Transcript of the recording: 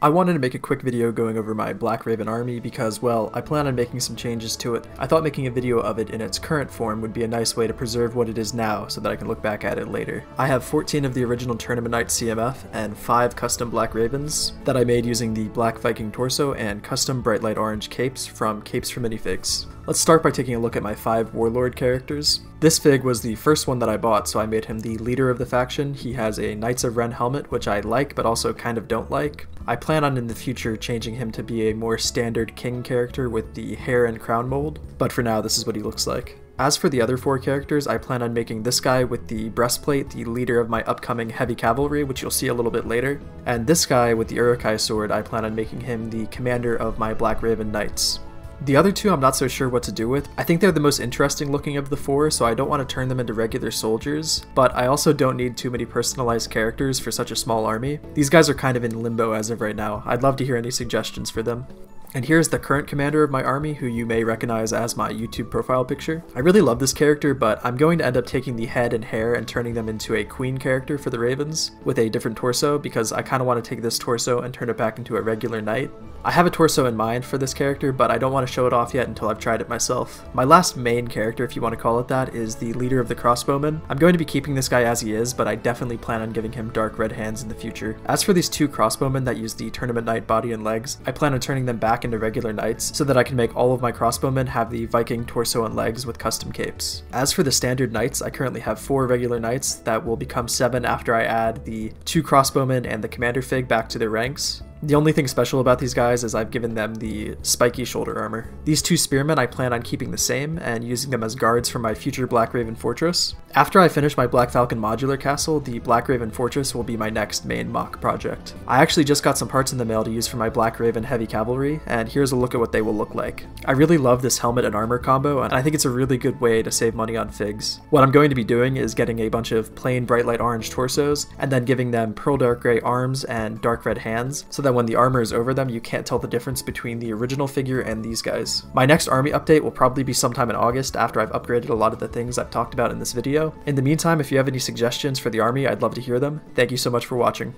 I wanted to make a quick video going over my Black Raven army because, well, I plan on making some changes to it. I thought making a video of it in its current form would be a nice way to preserve what it is now so that I can look back at it later. I have 14 of the original Tournament Knight CMF and 5 custom Black Ravens that I made using the Black Viking torso and custom bright light orange capes from Capes for Minifigs. Let's start by taking a look at my 5 Warlord characters. This fig was the first one that I bought, so I made him the leader of the faction. He has a Knights of Ren helmet, which I like but also kind of don't like. I plan on in the future changing him to be a more standard king character with the hair and crown mold, but for now this is what he looks like. As for the other 4 characters, I plan on making this guy with the breastplate the leader of my upcoming heavy cavalry, which you'll see a little bit later, and this guy with the Urukai sword, I plan on making him the commander of my Black Raven Knights. The other 2 I'm not so sure what to do with. I think they're the most interesting looking of the 4, so I don't want to turn them into regular soldiers, but I also don't need too many personalized characters for such a small army. These guys are kind of in limbo as of right now. I'd love to hear any suggestions for them. And here's the current commander of my army, who you may recognize as my YouTube profile picture. I really love this character, but I'm going to end up taking the head and hair and turning them into a queen character for the Ravens, with a different torso, because I kind of want to take this torso and turn it back into a regular knight. I have a torso in mind for this character, but I don't want to show it off yet until I've tried it myself. My last main character, if you want to call it that, is the leader of the crossbowmen. I'm going to be keeping this guy as he is, but I definitely plan on giving him dark red hands in the future. As for these 2 crossbowmen that use the Tournament Knight body and legs, I plan on turning them back into regular knights so that I can make all of my crossbowmen have the Viking torso and legs with custom capes. As for the standard knights, I currently have 4 regular knights that will become 7 after I add the 2 crossbowmen and the commander fig back to their ranks. The only thing special about these guys is I've given them the spiky shoulder armor. These 2 spearmen I plan on keeping the same and using them as guards for my future Black Raven Fortress. After I finish my Black Falcon modular castle, the Black Raven Fortress will be my next main mock project. I actually just got some parts in the mail to use for my Black Raven heavy cavalry, and here's a look at what they will look like. I really love this helmet and armor combo, and I think it's a really good way to save money on figs. What I'm going to be doing is getting a bunch of plain bright light orange torsos, and then giving them pearl dark gray arms and dark red hands, so that when the armor is over them, you can't tell the difference between the original figure and these guys. My next army update will probably be sometime in August after I've upgraded a lot of the things I've talked about in this video. In the meantime, if you have any suggestions for the army, I'd love to hear them. Thank you so much for watching.